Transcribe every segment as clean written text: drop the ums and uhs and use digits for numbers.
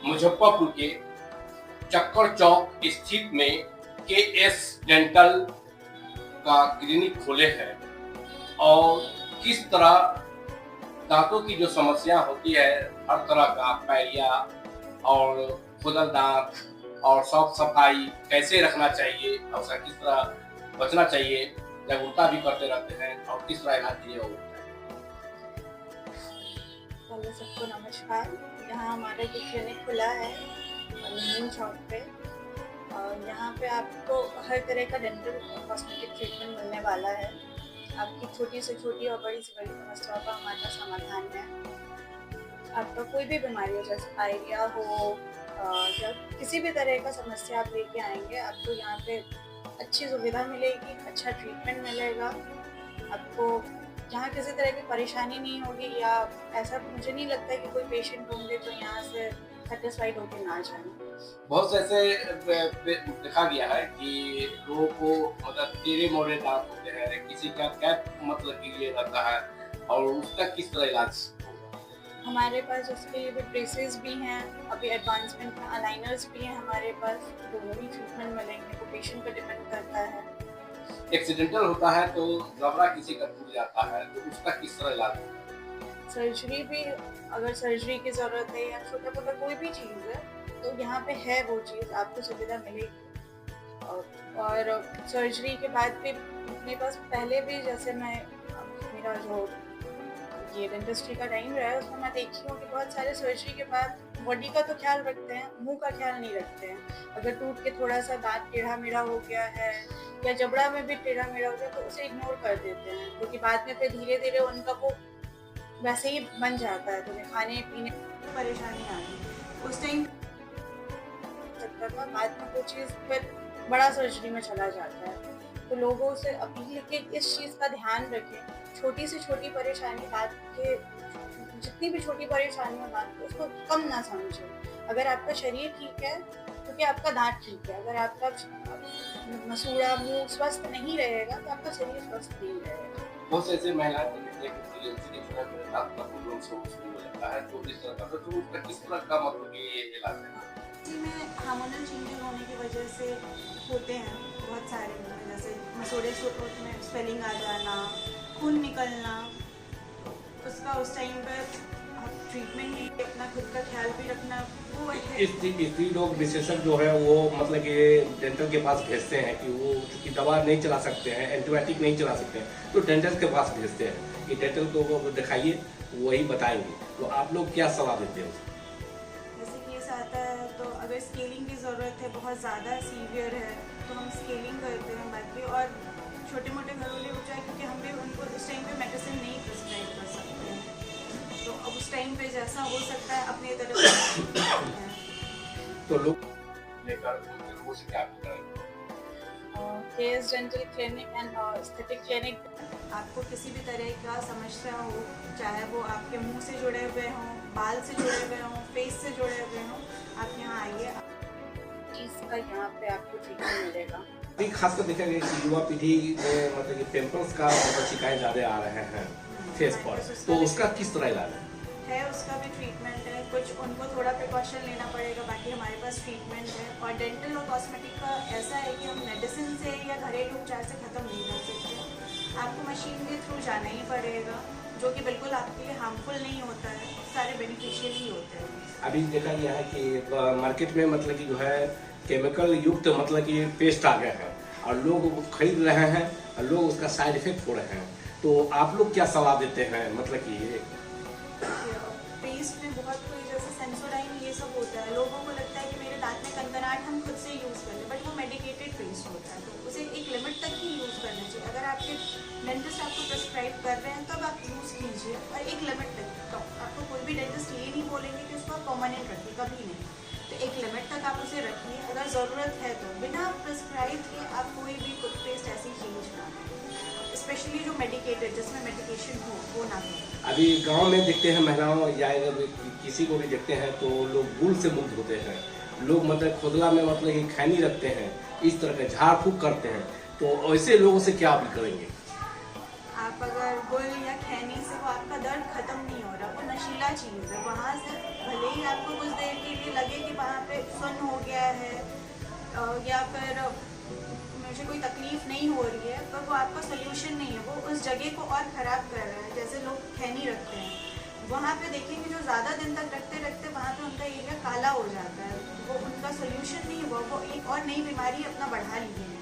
मुजफ्फरपुर के चक्कर चौक स्थित में केएस डेंटल का क्लिनिक खोले हैं और किस तरह दांतों की जो समस्या होती है, हर तरह का पैरिया और खुदल दांत और साफ सफाई कैसे रखना चाहिए और उसका किस तरह बचना चाहिए, जागरूकता भी करते रहते हैं और किस तरह इलाज किया होता है। पहले सबको नमस्कार। यहाँ हमारा जो क्लिनिक खुला है मेन चौक पे, और यहाँ पे आपको हर तरह का डेंटल कॉस्मेटिक ट्रीटमेंट मिलने वाला है। आपकी छोटी से छोटी और बड़ी से बड़ी समस्याओं का हमारे पास समाधान है। आपका कोई भी बीमारी हो, जैसे पायरिया हो या किसी भी तरह का समस्या आप लेके आएंगे, आपको यहाँ पे अच्छी सुविधा मिलेगी, अच्छा ट्रीटमेंट मिलेगा। आपको यहाँ किसी तरह की परेशानी नहीं होगी, या ऐसा मुझे नहीं लगता है कि कोई पेशेंट होंगे तो यहाँ से सेटिस्फाइड होकर ना जाए। बहुत से ऐसे देखा गया है कि लोगों को मतलब टेढ़े मोड़े दांत होते हैं, किसी का कैप मतलब कि ये रहता है और उसका किस तरह इलाज? हमारे पास उसके लिए भी ब्रेसेस भी हैं, अभी एडवांसमेंट में अलाइनर्स भी हैं हमारे पास। दोनों ही ट्रीटमेंट मिलेंगे, वो पेशेंट पर डिपेंड करता है। एक्सीडेंटल होता है तो जबड़ा किसी का टूट जाता है तो उसका किस तरह इलाज होता है? सर्जरी भी, अगर सर्जरी की ज़रूरत है या छोटा मोटा कोई भी चीज़ है तो यहाँ पे है, वो चीज़ आपको सुविधा मिलेगी। और सर्जरी के बाद भी मेरे पास पहले भी, जैसे मेरा जो ये डेंटिस्ट्री का टाइम रहा है उसमें मैं देखी हूँ कि बहुत सारे सर्जरी के बाद बॉडी का तो ख्याल रखते हैं, मुंह का ख्याल नहीं रखते हैं। अगर टूट के थोड़ा सा दांत टेढ़ा मेढ़ा हो गया है या जबड़ा में भी टेढ़ा मेढ़ा हो गया तो उसे इग्नोर कर देते हैं, क्योंकि बाद में फिर धीरे धीरे उनका वो वैसे ही बन जाता है, तो खाने पीने में परेशानी आ रही उस टाइम सकता था, बाद में वो चीज़ फिर बड़ा सर्जरी में चला जाता है। तो लोगों से अपील है कि इस चीज़ का ध्यान रखें। छोटी से छोटी परेशानी, दांत के जितनी भी छोटी परेशानी हो दांत को, उसको कम ना समझें। अगर आपका शरीर ठीक है क्योंकि आपका दांत ठीक है, अगर आपका मसूड़ा मुंह स्वस्थ नहीं रहेगा तो आपका शरीर स्वस्थ नहीं रहेगा। बहुत से ऐसे महिलाएं दांत का प्रॉब्लम शुरू हो जाता है तो इस तरह का तो उसका किस तरह का मतलब ये इलाज है? में हार्मोनल चेंजेस होने की वजह से होते हैं बहुत सारे, जैसे मसूड़े में स्वेलिंग आ जाना, खून निकलना, उसका उस टाइम पर ट्रीटमेंट भी अपना खुद का ख्याल भी रखना। वो इस लोग विशेषज्ञ जो है वो मतलब कि डेंटल के पास भेजते हैं कि वो चूँकि दवा नहीं चला सकते हैं, एंटीबायोटिक नहीं चला सकते हैं, तो डेंटल के पास भेजते हैं कि डेंटल को वो दिखाइए, वही बताएंगे। तो आप लोग क्या सलाह देते हो? जैसे केस आता है तो अगर स्केलिंग की ज़रूरत है, बहुत ज़्यादा सीवियर है तो हम स्केलिंग करते हैं बाकी, और छोटे मोटे घरेलू उपचार, क्योंकि हम भी उनको उस टाइम पे मेडिसिन नहीं प्रिस्क्राइब कर सकते हैं, तो अब उस टाइम पे जैसा हो सकता है अपनी तरफ तो लोग लेकर वो से क्या करेंगे? KS dental clinic and aesthetic clinic, आपको किसी भी तरह का समस्या हो, चाहे वो आपके मुंह से जुड़े हुए हों, बाल से जुड़े हुए हों, फेस से जुड़े हुए हों, आप यहाँ आइए, इसका यहाँ पे आपको ट्रीटमेंट मिलेगा। खासकर देखा गया कि युवा पीढ़ी में मतलब कि पिंपल्स का शिकायत ज़्यादा आ रहे हैं फेस पर, तो उसका किस तरह इलाज है? उसका भी ट्रीटमेंट है, कुछ उनको थोड़ा प्रिकॉशन लेना पड़ेगा, बाकी हमारे पास ट्रीटमेंट है। और डेंटल और कॉस्मेटिक का ऐसा है कि हम मेडिसिन से या घरेलू उपचार से ख़त्म नहीं कर सकते, आपको मशीन के थ्रू जाना ही पड़ेगा, जो कि बिल्कुल आपके लिए हार्मफुल नहीं होता है, सारे बेनिफिशियल ही होते हैं। अभी देखा गया है कि मार्केट में मतलब कि जो है केमिकल युक्त मतलब कि पेस्ट आ गया है और लोग खरीद रहे हैं और लोग उसका साइड इफेक्ट हो रहे हैं, तो आप लोग क्या सलाह देते हैं? मतलब कि ये पेस्ट में बहुत कोई जैसे सेंसोडाइन ये सब होता है, लोगों को लगता है कि मेरे दांत में कनकनाहट हम खुद से यूज़ कर लें, बट वो मेडिकेटेड पेस्ट होता है, तो उसे एक लिमिट तक ही यूज़ करना चाहिए। अगर आपके डेंटिस्ट आपको प्रिस्क्राइब कर रहे हैं तब आप यूज़ कीजिए, और एक लिमिट तक। तो आपको कोई भी डेंटिस्ट ये नहीं बोलेंगे कि उसको आप परमानेंट रखिए, कभी नहीं, तो एक लिमिट तक आप उसे रखिए। अगर ज़रूरत है तो बिना प्रिस्क्राइब के आप कोई भी टूथपेस्ट ऐसी चेंज ना करें, स्पेशली जो मेडिकेटेड, जिसमें मेडिकेशन हो, वो ना करें। अभी गांव में देखते हैं महिलाओं या किसी को भी देखते हैं तो लोग गुल से मुक्त होते हैं, लोग मतलब खुदला में मतलब कि खैनी रखते हैं, इस तरह के झाड़ फूक करते हैं, तो ऐसे लोगों से क्या अपील करेंगे? आप अगर गुल या खैनी से वो आपका दर्द खत्म नहीं हो रहा, वो नशीला क्या चीज़ है। वहाँ से भले ही आपको कुछ देर के लिए लगे कि वहाँ पे सुन्न हो गया है या फिर मुझे कोई तकलीफ नहीं हो रही है, पर वो आपका सोल्यूशन नहीं है, वो उस जगह को और ख़राब कर रहा है। जैसे लोग खैनी रखते हैं, वहाँ पे देखेंगे जो ज़्यादा दिन तक रखते रखते वहाँ पे उनका एरिया काला हो जाता है, वो उनका सोल्यूशन नहीं हुआ, वो एक और नई बीमारी अपना बढ़ा लिए हैं।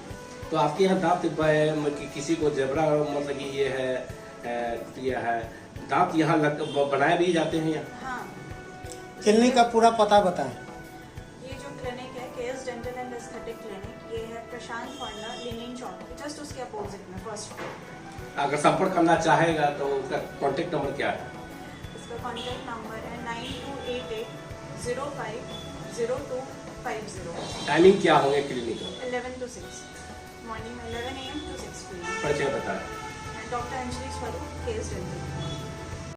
तो आपके यहाँ दांत कि किसी को जबड़ा मतलब कि ये है दांत यहाँ बनाए भी जाते हैं यहाँ? हाँ। क्लिनिक का पूरा पता बताएं। ये जो क्लिनिक है KS dental and aesthetic clinic, ये है प्रशांत फोंडा, लेनिन चौक के जस्ट उसके अपोजिट में, फर्स्ट फ्लोर। अगर संपर्क करना चाहेगा तो उसका कॉन्टेक्ट नंबर क्या है? इसका कॉन्टैक्ट नंबर है 9288050250। टाइमिंग क्या होंगे क्लिनिक का? 11 to 6 मॉर्निंग में, 11 AM to 6 PM। परिचय बताएं। डॉक्टर अंजलि स्वरूप, केएस डेंटल।